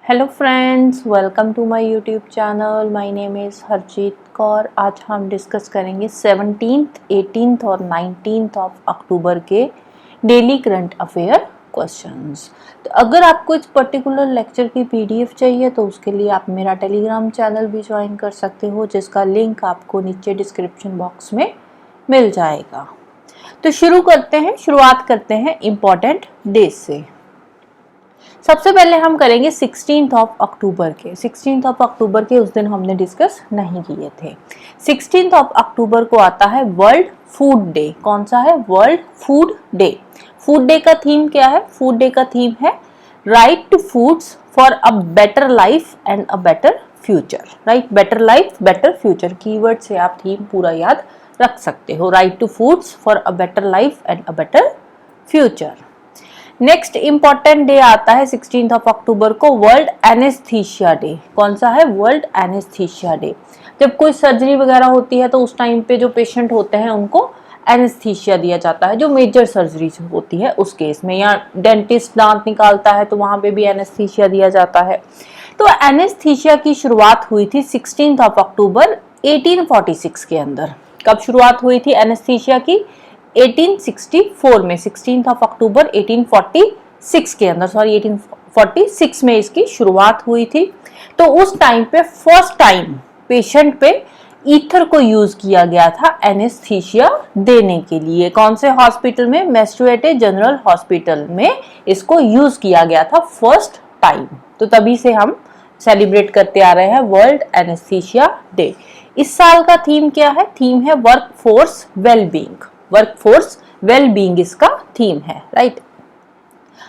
Hello friends, welcome to my YouTube channel. My name is Harjeet Kaur. आज हम discuss करेंगे 17th, 18th और 19th of October के daily current affair questions. तो अगर आपको इस पर्टिकुलर लेक्चर की पीडीएफ चाहिए तो उसके लिए आप मेरा टेलीग्राम चैनल भी ज्वाइन कर सकते हो, जिसका लिंक आपको नीचे डिस्क्रिप्शन बॉक्स में मिल जाएगा। तो शुरुआत करते हैं इम्पॉर्टेंट डेज से। सबसे पहले हम करेंगे 16th ऑफ अक्टूबर के। 16th ऑफ अक्टूबर के उस दिन हमने डिस्कस नहीं किए थे। 16th ऑफ अक्टूबर को आता है वर्ल्ड फूड डे। कौन सा है? World food day. Food day का थीम क्या है? फूड डे का थीम है right to foods for a better life and a better future. Right, better life better future keyword से आप थीम पूरा याद रख सकते हो। Right to foods for a better life and a better future. Next important day आता है 16th of October को वर्ल्ड एनेस्थीसिया डे। कौन सा है? World anaesthesia day. जब कोई सर्जरी वगैरह होती है तो उस टाइम पे जो पेशेंट होते हैं उनको एनेस्थीसिया दिया जाता है, जो मेजर सर्जरी होती है उस केस में। या डेंटिस्ट दांत निकालता है तो वहां पे भी एनेस्थीसिया दिया जाता है। तो एनेस्थीसिया की शुरुआत हुई थी 16th ऑफ अक्टूबर 1846 के अंदर। कब शुरुआत हुई थी एनेस्थीसिया की? 1864 में। 16th ऑफ अक्टूबर 1846 के अंदर, 1846 में इसकी शुरुआत हुई थी। तो उस टाइम पे फर्स्ट टाइम पेशेंट पे ईथर को यूज किया गया था एनेस्थीसिया देने के लिए। कौन से हॉस्पिटल में? मैसाचुसेट्स जनरल हॉस्पिटल में इसको यूज किया गया था फर्स्ट टाइम। तो तभी से हम सेलिब्रेट करते आ रहे हैं वर्ल्ड एनेस्थीसिया डे। इस साल का थीम क्या है? थीम है work force wellbeing. Work force wellbeing इसका थीम है। राइट,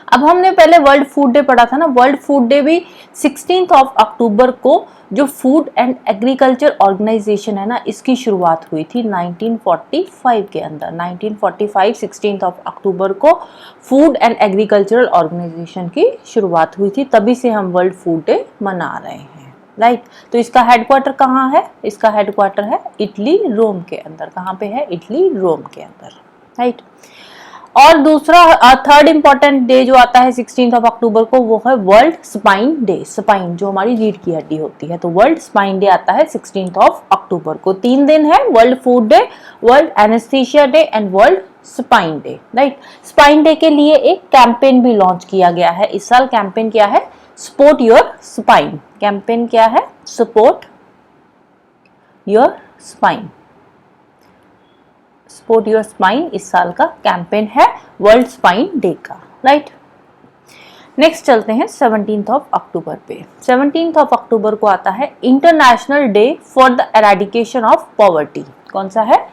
अब हमने पहले वर्ल्ड फूड डे पढ़ा था ना। वर्ल्ड फूड डे भी 16th ऑफ अक्टूबर को जो फूड एंड एग्रीकल्चर ऑर्गेनाइजेशन है ना, इसकी शुरुआत हुई थी 1945 के अंदर। 1945 16th ऑफ अक्टूबर को फूड एंड एग्रीकल्चरल ऑर्गेनाइजेशन की शुरुआत हुई थी। तभी से हम वर्ल्ड फूड डे मना रहे हैं। राइट, तो इसका हेडक्वार्टर कहाँ है? इसका हेडक्वार्टर है इटली, रोम के अंदर। कहाँ पे है? इटली, रोम के अंदर। राइट, और दूसरा थर्ड इंपॉर्टेंट डे जो आता है 16th ऑफ अक्टूबर को, वो है वर्ल्ड स्पाइन डे। स्पाइन जो हमारी रीढ़ की हड्डी होती है, तो वर्ल्ड स्पाइन डे आता है 16th ऑफ अक्टूबर को। 3 दिन है, world food day, world anaesthesia day and world spine day. Right, spine day के लिए एक कैंपेन भी लॉन्च किया गया है इस साल। कैंपेन क्या है? Support your spine. कैंपेन क्या है? Support your spine. Support your spine इस साल का कैंपेन है वर्ल्ड स्पाइन डे का। राइट, नेक्स्ट चलते हैं 17th ऑफ अक्टूबर पे। 17th ऑफ अक्टूबर को आता है international day for the eradication of poverty. कौन सा है?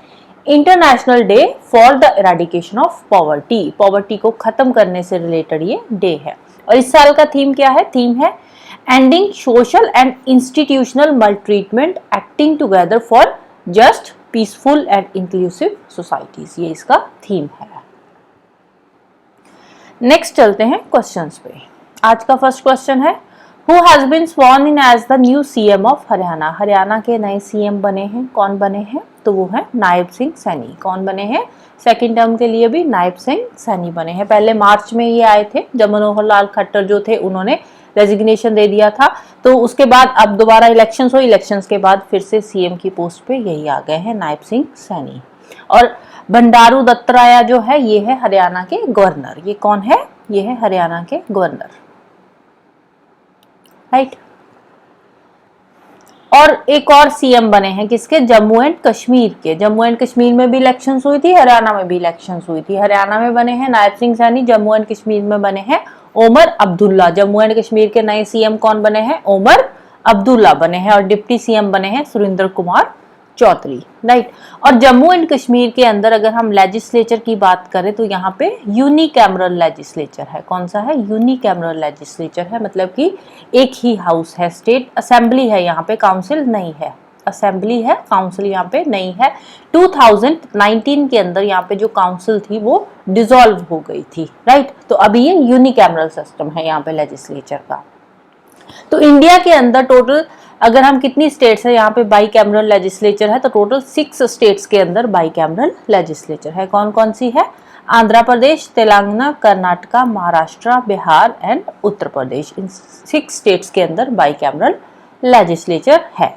International day for the eradication of poverty. Poverty को खत्म करने से रिलेटेड ये डे है। और इस साल का थीम क्या है? थीम है ending social and institutional maltreatment, acting together for just peaceful and inclusive societies. ये इसका थीम है। नेक्स्ट चलते हैं क्वेश्चंस पे। आज का फर्स्ट क्वेश्चन है who has been sworn in as the new CM of Haryana. Haryana के नए सीएम बने हैं। कौन बने हैं? तो वो है नायब सिंह सैनी। कौन बने हैं? सेकंड टर्म के लिए भी नायब सिंह सैनी बने हैं। पहले मार्च में ये आए थे, जब मनोहर लाल खट्टर जो थे उन्होंने रेजिग्नेशन दे दिया था। तो उसके बाद अब दोबारा इलेक्शंस हुई। इलेक्शंस के बाद फिर से सीएम की पोस्ट पे यही आ गए हैं, नायब सिंह सैनी। और बंडारू दत्तात्रेय जो है ये है हरियाणा के गवर्नर। ये कौन है? ये है हरियाणा के गवर्नर। राइट, और एक और सीएम बने हैं किसके? जम्मू एंड कश्मीर के। जम्मू एंड कश्मीर में भी इलेक्शंस हुई थी, हरियाणा में भी इलेक्शंस हुई थी। हरियाणा में बने हैं नायब सिंह सैनी, जम्मू एंड कश्मीर में बने हैं ओमर अब्दुल्ला। जम्मू एंड कश्मीर के नए सीएम कौन बने हैं? ओमर अब्दुल्ला बने हैं। और डिप्टी सीएम बने हैं सुरेंद्र कुमार चौधरी। राइट, और जम्मू एंड कश्मीर के अंदर अगर हम लेजिस्लेचर की बात करें तो यहाँ पे यूनिकैमरल लेजिस्लेचर है। कौन सा है? यूनिकैमरल लेजिस्लेचर है, मतलब कि एक ही हाउस है। स्टेट असेंबली है यहाँ पे, काउंसिल नहीं है। असेंबली है, काउंसिल यहाँ पे नहीं है। 2019 के अंदर यहाँ पे जो काउंसिल थी वो डिसॉल्व हो गई थी। राइट, तो अभी ये यूनिकैमरल सिस्टम है यहाँ पे लेजिस्लेचर का। तो इंडिया के अंदर टोटल अगर हम कितनी स्टेट्स है यहाँ पे बाई कैमरल लेजिस्लेचर है, तो टोटल 6 स्टेट्स के अंदर बाई कैमरल लेजिस्लेचर है। कौन कौन सी है? आंध्र प्रदेश, तेलंगाना, कर्नाटका, महाराष्ट्र, बिहार एंड उत्तर प्रदेश, इन 6 स्टेट्स के अंदर बाइकैमरल लेजिस्लेचर है।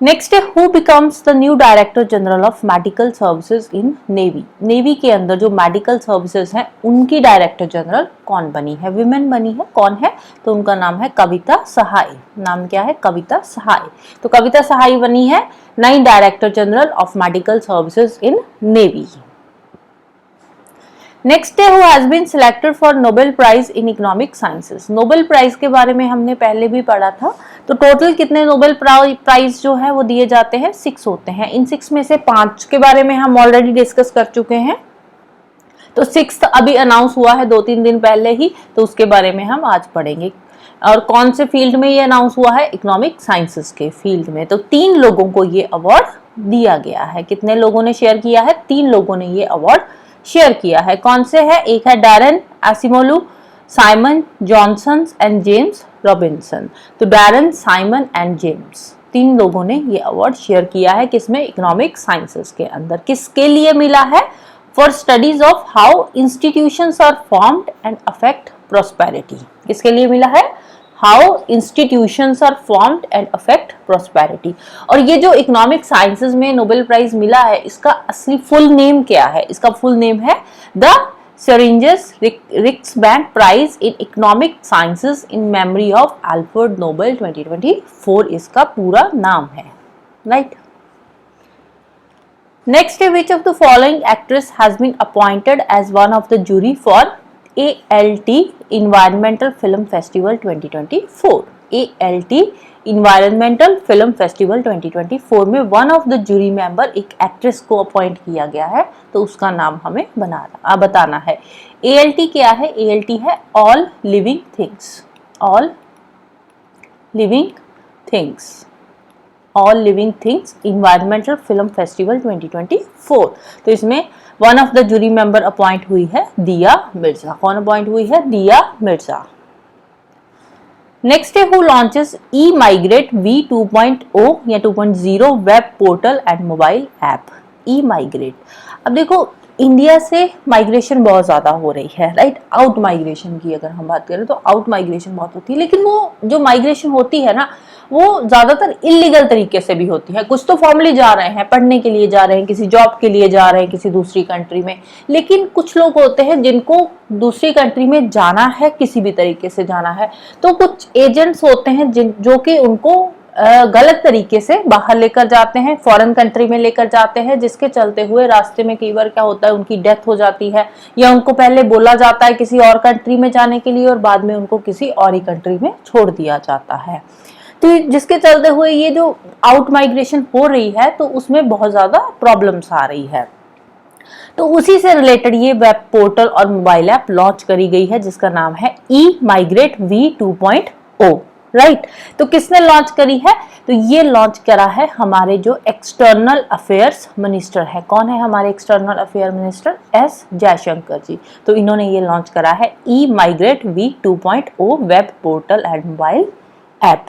नेक्स्ट है who becomes the new director general of medical services in navy. Navy के अंदर जो मेडिकल सर्विसेज हैं उनकी डायरेक्टर जनरल कौन बनी है? विमेन बनी है। कौन है? तो उनका नाम है कविता सहाय। नाम क्या है? कविता सहाय। तो कविता सहाय बनी है नई director general of medical services in navy. Next है who has been selected for Nobel prize in economic sciences. Nobel prize के बारे में हमने पहले भी पढ़ा था। तो टोटल कितने नोबेल प्राइज जो है वो दिए जाते हैं? 6 होते हैं। इन 6 में से 5 के बारे में हम ऑलरेडी डिस्कस कर चुके हैं। तो 6th अभी अनाउंस हुआ है 2-3 दिन पहले ही, तो उसके बारे में हम आज पढ़ेंगे। और कौन से फील्ड में ये अनाउंस हुआ है? इकोनॉमिक साइंसेज के फील्ड में। तो 3 लोगों को ये अवार्ड दिया गया है। कितने लोगों ने शेयर किया है? 3 लोगों ने ये अवार्ड शेयर किया है। कौन से है? एक है Daron Acemoglu, Simon Johnson and James Robinson. तो डैरेन, साइमन एंड जेम्स, 3 लोगों ने ये अवार्ड शेयर किया है। किसमें? इकोनॉमिक साइंसेस के अंदर। किसके लिए मिला है? For studies of how institutions are formed and affect prosperity. किसके लिए मिला है? How institutions are formed and affect prosperity. और ये जो इकोनॉमिक साइंसेज में नोबेल प्राइज मिला है, इसका असली फुल नेम क्या है? इसका फुल नेम है the Sveriges Riksbank prize in economic sciences in memory of Alfred Nobel 2024 इसका पूरा नाम है। राइट। नेक्स्ट है which of the following actress has been appointed as one of the jury for ALT Environmental Film Festival 2024। ALT Environmental Film Festival 2024 में one of the jury member एक actress को appoint किया गया है, तो उसका नाम हमें बताना है। ALT क्या है? ALT है all living things. All living things, all living things environmental film festival 2024। तो इसमें one of the jury member appoint हुई है दिया मिर्जा। कौन अपॉइंट हुई है? दिया मिर्जा। नेक्स्ट है हु लॉन्चेस ई-माइग्रेट V 2.0 या 2.0 web portal and mobile app. EMigrate, अब देखो इंडिया से माइग्रेशन बहुत ज्यादा हो रही है, राइट। आउट माइग्रेशन की अगर हम बात करें तो आउट माइग्रेशन बहुत होती है, लेकिन वो जो माइग्रेशन होती है ना, वो ज्यादातर इलीगल तरीके से भी होती है। कुछ तो फॉर्मली जा रहे हैं, पढ़ने के लिए जा रहे हैं, किसी जॉब के लिए जा रहे हैं किसी दूसरी कंट्री में, लेकिन कुछ लोग होते हैं जिनको दूसरी कंट्री में जाना है, किसी भी तरीके से जाना है, तो कुछ एजेंट्स होते हैं जो कि उनको गलत तरीके से बाहर लेकर जाते हैं, फॉरेन कंट्री में लेकर जाते हैं, जिसके चलते हुए रास्ते में कई बार क्या होता है, उनकी डेथ हो जाती है, या उनको पहले बोला जाता है किसी और कंट्री में जाने के लिए और बाद में उनको किसी और ही कंट्री में छोड़ दिया जाता है। तो जिसके चलते हुए ये जो आउट माइग्रेशन हो रही है, तो उसमें बहुत ज्यादा प्रॉब्लम्स आ रही है। तो उसी से रिलेटेड ये वेब पोर्टल और मोबाइल ऐप लॉन्च करी गई है, जिसका नाम है ई-माइग्रेट V 2.0, राइट। तो किसने लॉन्च करी है? तो ये लॉन्च करा है हमारे जो एक्सटर्नल अफेयर्स मिनिस्टर है। कौन है हमारे external affair minister? S Jaishankar ji. तो इन्होंने ये लॉन्च करा है eMigrate V 2.0 web portal and mobile app.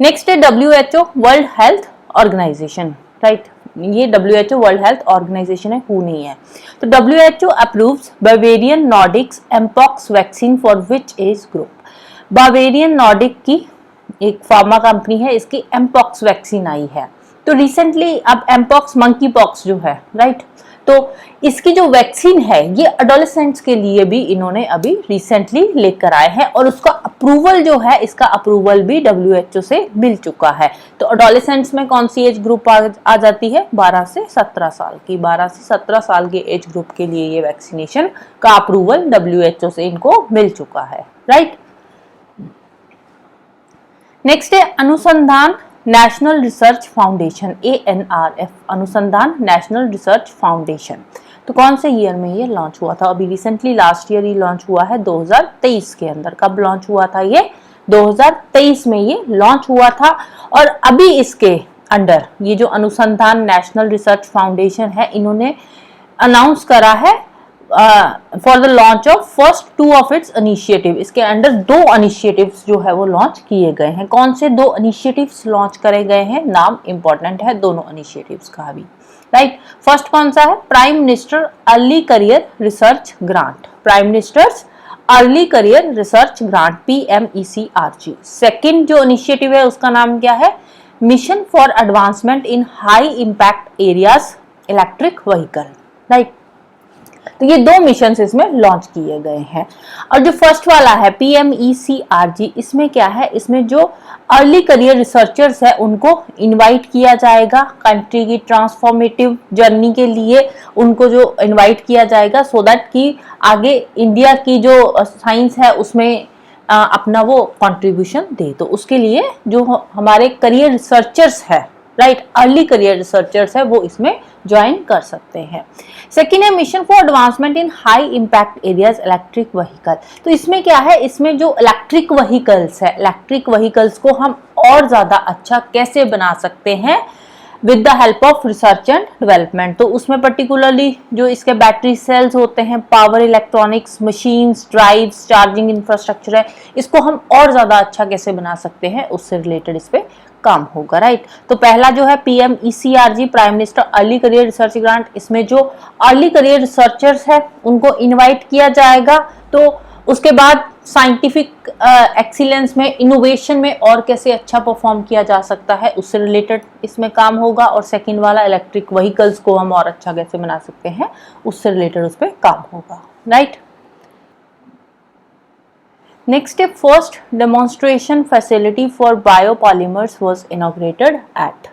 Next है WHO world health organisation, right. ये WHO वर्ल्ड हेल्थ ऑर्गेनाइजेशन है, हु नहीं है। तो WHO approves Bavarian Nordic's mpox vaccine for which age group. Bavarian Nordic की एक फार्मा कंपनी है, इसकी एम्पॉक्स वैक्सीन आई है। तो रिसेंटली अब एम्पॉक्स मंकी पॉक्स जो है, राइट, तो इसकी जो वैक्सीन है ये एडोलेसेंट्स के लिए भी इन्होंने अभी रिसेंटली लेकर आए हैं, और उसका अप्रूवल जो है, इसका अप्रूवल भी WHO से मिल चुका है। तो एडोलेसेंट्स में कौन सी एज ग्रुप आ जाती है? 12 से 17 साल की। 12 से 17 साल के एज ग्रुप के लिए ये वैक्सीनेशन का अप्रूवल WHO से इनको मिल चुका है, राइट। नेक्स्ट है अनुसंधान नेशनल रिसर्च फाउंडेशन, ANRF, अनुसंधान नेशनल रिसर्च फाउंडेशन। तो कौन से ईयर में ये लॉन्च हुआ था? अभी रिसेंटली लास्ट ईयर ही लॉन्च हुआ है, 2023 के अंदर। कब लॉन्च हुआ था ये? 2023 में ये लॉन्च हुआ था। और अभी इसके अंडर ये जो अनुसंधान नेशनल रिसर्च फाउंडेशन है, इन्होंने अनाउंस करा है for the launch of first 2 of its initiative. इसके अंडर 2 इनिशिएटिव्स जो है वो लॉन्च किए गए हैं। कौन से 2 इनिशिएटिव्स लॉन्च करे गए हैं? नाम इंपॉर्टेंट है दोनों इनिशिएटिव्स का भी, राइट। फर्स्ट कौन सा है? Prime minister early career research grant, prime ministers early career research grant, PMECRG। Second जो इनिशिएटिव है उसका नाम क्या है? Mission for advancement in high impact areas electric vehicle, right. तो ये दो मिशन इसमें लॉन्च किए गए हैं। और जो फर्स्ट वाला है PMECRG, इसमें क्या है? इसमें जो अर्ली करियर रिसर्चर्स है उनको इनवाइट किया जाएगा कंट्री की ट्रांसफॉर्मेटिव जर्नी के लिए, उनको जो इनवाइट किया जाएगा सो दैट कि आगे इंडिया की जो साइंस है उसमें अपना वो कंट्रीब्यूशन दे। तो उसके लिए जो हमारे करियर रिसर्चर्स है, राइट, अर्ली करियर रिसर्चर्स है, वो इसमें ज्वाइन कर सकते हैं। सेकेंड है mission for advancement in high impact areas electric vehicle. तो इसमें क्या है? इसमें जो इलेक्ट्रिक व्हीकल्स है, इलेक्ट्रिक व्हीकल्स को हम और ज्यादा अच्छा कैसे बना सकते हैं with the help of research and development. तो उसमें पर्टिकुलरली जो इसके बैटरी सेल्स होते हैं, power electronics, machines, drives, charging infrastructure है, इसको हम और ज्यादा अच्छा कैसे बना सकते हैं, उससे रिलेटेड इस पे काम होगा, राइट। तो पहला जो है PMECRG, prime minister early career research grant, इसमें जो अर्ली करियर रिसर्चर्स है उनको इनवाइट किया जाएगा। तो उसके बाद साइंटिफिक एक्सीलेंस में, इनोवेशन में और कैसे अच्छा परफॉर्म किया जा सकता है उससे रिलेटेड इसमें काम होगा। और सेकंड वाला इलेक्ट्रिक व्हीकल्स को हम और अच्छा कैसे बना सकते हैं उससे रिलेटेड उस पर काम होगा, right. Next step, first demonstration facility for biopolymers was inaugurated at।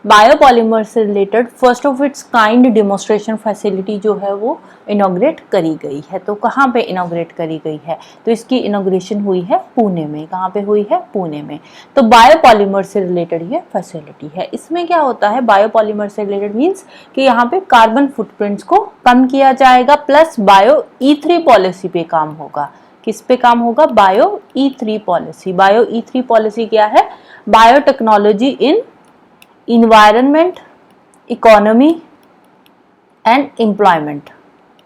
Biopolymer से related first of its kind demonstration facility जो है वो इनॉग्रेट करी गई है। तो कहाँ पे इनॉग्रेट करी गई है? तो इसकी इनॉग्रेशन हुई है पुणे में। कहाँ पे हुई है? पुणे में। तो बायोपॉलीमर से रिलेटेड ये फैसिलिटी है। इसमें क्या होता है? बायोपॉलीमर से रिलेटेड मीन्स कि यहाँ पे कार्बन फुटप्रिंट्स को कम किया जाएगा, प्लस बायो E3 पॉलिसी पे काम होगा। किस पे काम होगा? Bio E3 policy. Bio E3 policy क्या है? Biotechnology in environment, economy and employment.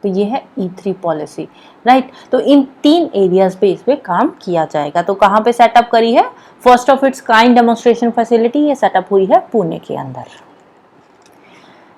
तो ये है E3 पॉलिसी, राइट। तो इन तीन एरियाज पे इस पे काम किया जाएगा। तो कहाँ पे सेटअप करी है? First of its kind demonstration facility ये सेटअप हुई है पुणे के अंदर।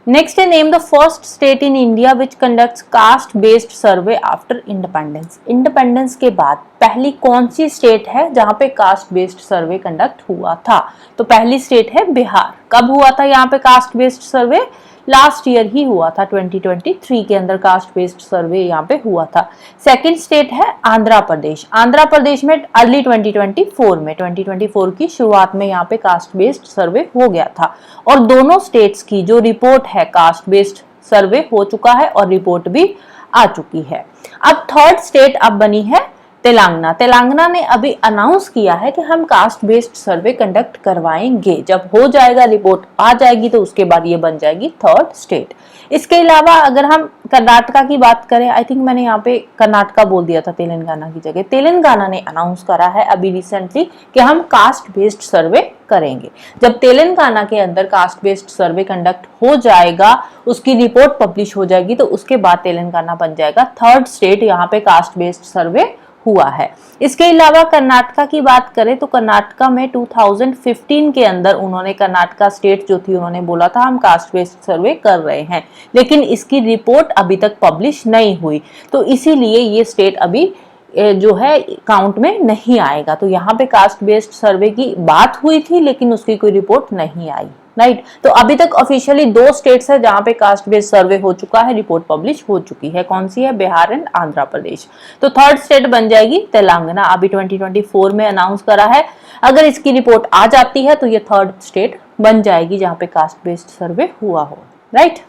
नेक्स्ट है name the first state in India which conducts cast based survey after independence. Independence के बाद पहली कौन सी स्टेट है जहां पे कास्ट बेस्ड सर्वे कंडक्ट हुआ था? तो पहली स्टेट है बिहार। कब हुआ था यहाँ पे caste based survey? Last year ही हुआ था, 2023 के अंदर कास्ट बेस्ड सर्वे यहाँ पे हुआ था। सेकंड स्टेट है आंध्र प्रदेश। आंध्र प्रदेश में अर्ली 2024 की शुरुआत में यहाँ पे कास्ट बेस्ड सर्वे हो गया था। और दोनों स्टेट्स की जो रिपोर्ट है कास्ट बेस्ड सर्वे हो चुका है और रिपोर्ट भी आ चुकी है। अब थर्ड स्टेट अब बनी है तेलंगाना। तेलंगाना ने अभी अनाउंस किया है कि हम कास्ट बेस्ड सर्वे कंडक्ट करवाएंगे। जब हो जाएगा, रिपोर्ट आ जाएगी, तो उसके बाद ये बन जाएगी थर्ड स्टेट। इसके अलावा अगर हम कर्नाटका की बात करें, आई थिंक मैंने यहाँ पे कर्नाटका बोल दिया था तेलंगाना की जगह। तेलंगाना ने अनाउंस करा है अभी रिसेंटली कि हम कास्ट बेस्ड सर्वे करेंगे। जब तेलंगाना के अंदर कास्ट बेस्ड सर्वे कंडक्ट हो जाएगा, उसकी रिपोर्ट पब्लिश हो जाएगी, तो उसके बाद तेलंगाना बन जाएगा थर्ड स्टेट यहाँ पे कास्ट बेस्ड सर्वे हुआ है। इसके अलावा कर्नाटका की बात करें तो कर्नाटका में 2015 के अंदर उन्होंने, कर्नाटका स्टेट जो थी, उन्होंने बोला था हम कास्ट बेस्ड सर्वे कर रहे हैं, लेकिन इसकी रिपोर्ट अभी तक पब्लिश नहीं हुई। तो इसीलिए ये स्टेट अभी जो है काउंट में नहीं आएगा। तो यहाँ पे कास्ट बेस्ड सर्वे की बात हुई थी लेकिन उसकी कोई रिपोर्ट नहीं आई, राइट। तो अभी तक ऑफिशियली दो स्टेट्स है जहां पे कास्ट बेस्ड सर्वे हो चुका है, रिपोर्ट पब्लिश हो चुकी है। कौन सी है? बिहार एंड आंध्र प्रदेश। तो थर्ड स्टेट बन जाएगी तेलंगाना। अभी 2024 में अनाउंस करा है। अगर इसकी रिपोर्ट आ जाती है तो ये थर्ड स्टेट बन जाएगी जहां पे कास्ट बेस्ड सर्वे हुआ हो, राइट।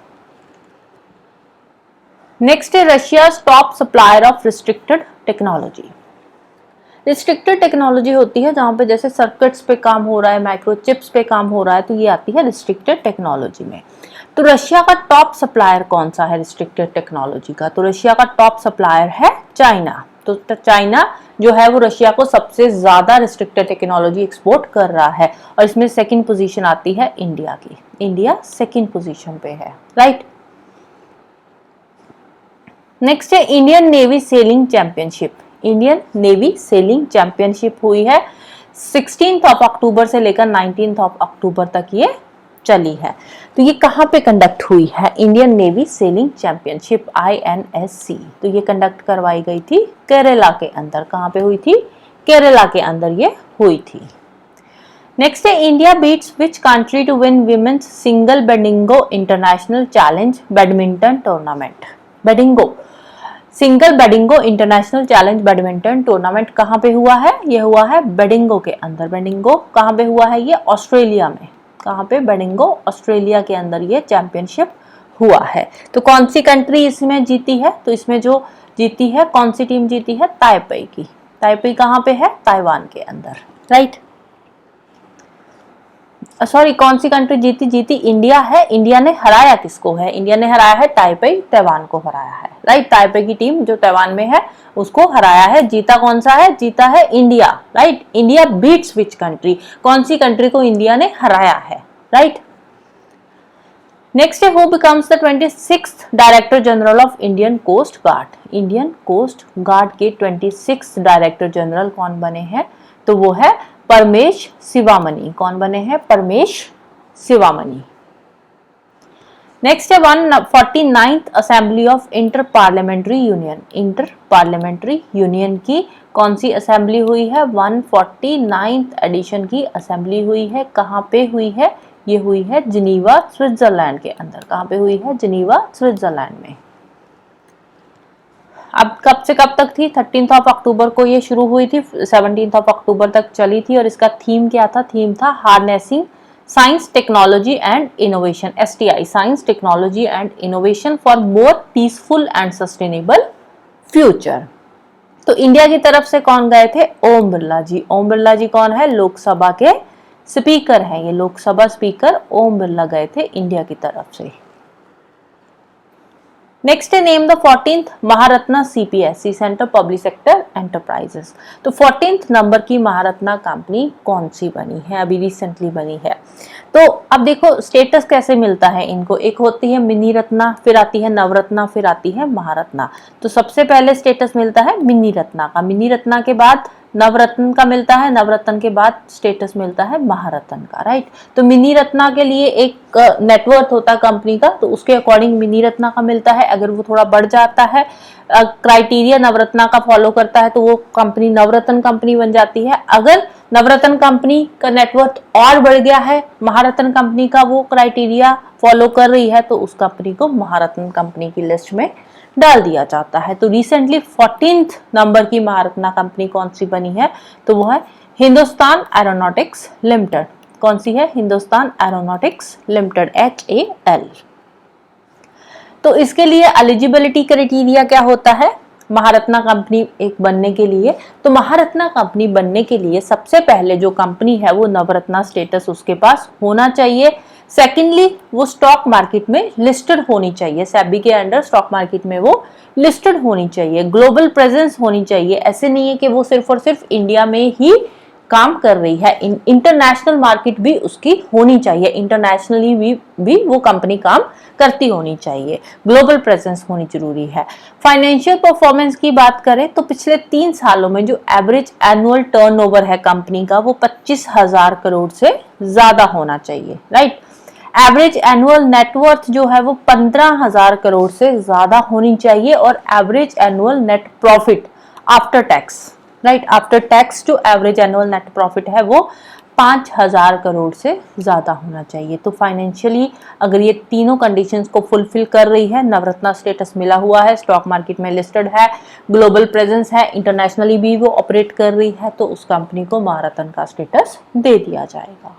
नेक्स्ट है Russia top supplier of restricted technology. Restricted technology होती है जहां पे जैसे सर्किट्स पे काम हो रहा है, माइक्रोचिप्स पे काम हो रहा है, तो ये आती है रिस्ट्रिक्टेड टेक्नोलॉजी में। तो रशिया का टॉप सप्लायर कौन सा है रिस्ट्रिक्टेड टेक्नोलॉजी का? तो रशिया का टॉप सप्लायर है चाइना। तो चाइना जो है वो रशिया को सबसे ज्यादा रिस्ट्रिक्टेड टेक्नोलॉजी एक्सपोर्ट कर रहा है। और इसमें सेकंड पोजीशन आती है इंडिया की। इंडिया सेकंड पोजीशन पे है, राइट। नेक्स्ट है Indian navy selling championship. Indian navy selling championship हुई है 16 अक्टूबर से लेकर 19 अक्टूबर तक ये चली है। तो ये कहाँ पे कंडक्ट हुई है? Indian navy selling championship INSC। तो ये कंडक्ट करवाई गई थी केरला के अंदर। कहाँ पे हुई थी? केरला के अंदर ये हुई थी। नेक्स्ट है India beats which country to win women's single Bendigo international challenge badminton tournament. Bendigo single Bendigo international challenge badminton tournament कहाँ पे हुआ है? ये हुआ है बेडिंगो के अंदर। बेडिंगो कहाँ पे हुआ है? ये ऑस्ट्रेलिया में। कहाँ पे? बेडिंगो ऑस्ट्रेलिया के अंदर ये चैंपियनशिप हुआ है। तो कौन सी कंट्री इसमें जीती है? तो इसमें जो जीती है, कौन सी टीम जीती है? ताइपेई की। ताइपेई कहाँ पे है? ताइवान के अंदर, राइट। सॉरी, कौन सी कंट्री जीती? जीती इंडिया है। इंडिया ने हराया किसको है? इंडिया ने हराया है ताइपेई, ताइवान को हराया है, राइट। ताइपेई की टीम जो ताइवान में है उसको हराया है। जीता कौन सा है? जीता है India, right. India beats which country, कौन सी कंट्री को इंडिया ने हराया है, राइट। नेक्स्ट है who becomes the 26th director general of Indian coast guard. Indian coast guard के 26th डायरेक्टर जनरल कौन बने हैं? तो वो है परमेश शिवामणि। कौन बने हैं? परमेश शिवामणि। नेक्स्ट है 149th assembly of inter parliamentary union. Inter parliamentary union की कौन सी असेंबली हुई है? 149th एडिशन की असेंबली हुई है। कहाँ पे हुई है? ये हुई है जिनीवा स्विट्जरलैंड के अंदर। कहाँ पे हुई है? जिनीवा स्विट्जरलैंड में। अब कब से कब तक थी? 13 अक्टूबर को ये शुरू हुई थी, 17 अक्टूबर तक चली थी। और इसका थीम क्या था? थीम था harnessing science technology and innovation, STI, science technology and innovation for more peaceful and sustainable future. तो इंडिया की तरफ से कौन गए थे? ओम बिरला जी। ओम बिरला जी कौन है? लोकसभा के स्पीकर हैं। ये लोकसभा स्पीकर ओम बिरला गए थे इंडिया की तरफ से। नेक्स्ट है name the 14th Maharatna CPSE, central public sector enterprises. तो 14th नंबर की महारत्ना कंपनी कौन सी बनी है? अभी रिसेंटली बनी है। तो अब देखो स्टेटस कैसे मिलता है इनको। एक होती है मिनी रत्ना, फिर आती है नवरत्ना, फिर आती है महारत्ना। तो सबसे पहले स्टेटस मिलता है मिनी रत्ना का, मिनी रत्ना के बाद नवरत्न का मिलता है, नवरत्न के बाद स्टेटस मिलता है महारत्न का, राइट। तो मिनी रत्ना के लिए एक नेटवर्थ होता है कंपनी का, तो उसके अकॉर्डिंग मिनी रत्ना का मिलता है। अगर वो थोड़ा बढ़ जाता है, क्राइटेरिया नवरत्ना का फॉलो करता है, तो वो कंपनी नवरत्न कंपनी बन जाती है। अगर नवरत्न कंपनी का नेटवर्थ और बढ़ गया है, महारत्न कंपनी का वो क्राइटेरिया फॉलो कर रही है, तो उस कंपनी को महारत्न कंपनी की लिस्ट में डाल दिया जाता है। तो रिसेंटली 14th नंबर की महारत्ना कंपनी कौन सी बनी है? तो वो है हिंदुस्तान एरोनॉटिक्स लिमिटेड। कौन सी है? Hindustan aeronautics limited, HAL। तो इसके लिए एलिजिबिलिटी क्राइटेरिया क्या होता है महारत्ना कंपनी एक बनने के लिए? तो महारत्ना कंपनी बनने के लिए सबसे पहले जो कंपनी है वो नवरत्ना स्टेटस उसके पास होना चाहिए। सेकेंडली वो स्टॉक मार्केट में लिस्टेड होनी चाहिए, सेबी के अंडर स्टॉक मार्केट में वो लिस्टेड होनी चाहिए। ग्लोबल प्रेजेंस होनी चाहिए। ऐसे नहीं है कि वो सिर्फ और सिर्फ इंडिया में ही काम कर रही है, इंटरनेशनल मार्केट भी उसकी होनी चाहिए, इंटरनेशनली भी वो कंपनी काम करती होनी चाहिए, ग्लोबल प्रेजेंस होनी जरूरी है। फाइनेंशियल परफॉर्मेंस की बात करें तो पिछले 3 सालों में जो एवरेज एनुअल टर्नओवर है कंपनी का वो 25,000 करोड़ से ज्यादा होना चाहिए, राइट। एवरेज एनुअल नेटवर्थ जो है वो 15,000 करोड़ से ज्यादा होनी चाहिए। और average annual net profit after tax, right, after tax जो एवरेज एनुअल नेट प्रॉफिट है वो 5,000 करोड़ से ज्यादा होना चाहिए। तो फाइनेंशियली अगर ये तीनों कंडीशंस को फुलफिल कर रही है, नवरत्ना स्टेटस मिला हुआ है, स्टॉक मार्केट में लिस्टेड है, ग्लोबल प्रेजेंस है, इंटरनेशनली भी वो ऑपरेट कर रही है, तो उस कंपनी को महारत्न का स्टेटस दे दिया जाएगा।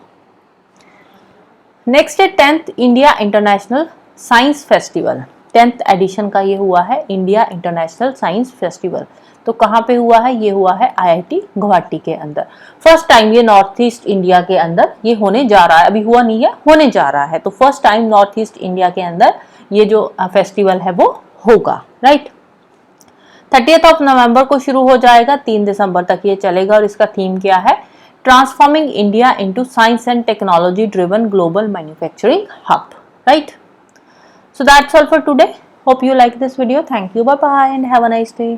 नेक्स्ट है 10th India international science festival. 10th edition का ये हुआ है इंडिया इंटरनेशनल साइंस फेस्टिवल। तो कहाँ पे हुआ है? ये हुआ है IIT गुवाहाटी के अंदर। फर्स्ट टाइम ये नॉर्थ ईस्ट इंडिया के अंदर ये होने जा रहा है, अभी हुआ नहीं है, होने जा रहा है। तो first time north east India के अंदर ये जो फेस्टिवल है वो होगा, राइट। 30th नवंबर को शुरू हो जाएगा, 3 दिसंबर तक ये चलेगा। और इसका थीम क्या है? Transforming India into science and technology driven global manufacturing hub, right. So that's all for today. Hope you like this video. Thank you. Bye bye and have a nice day.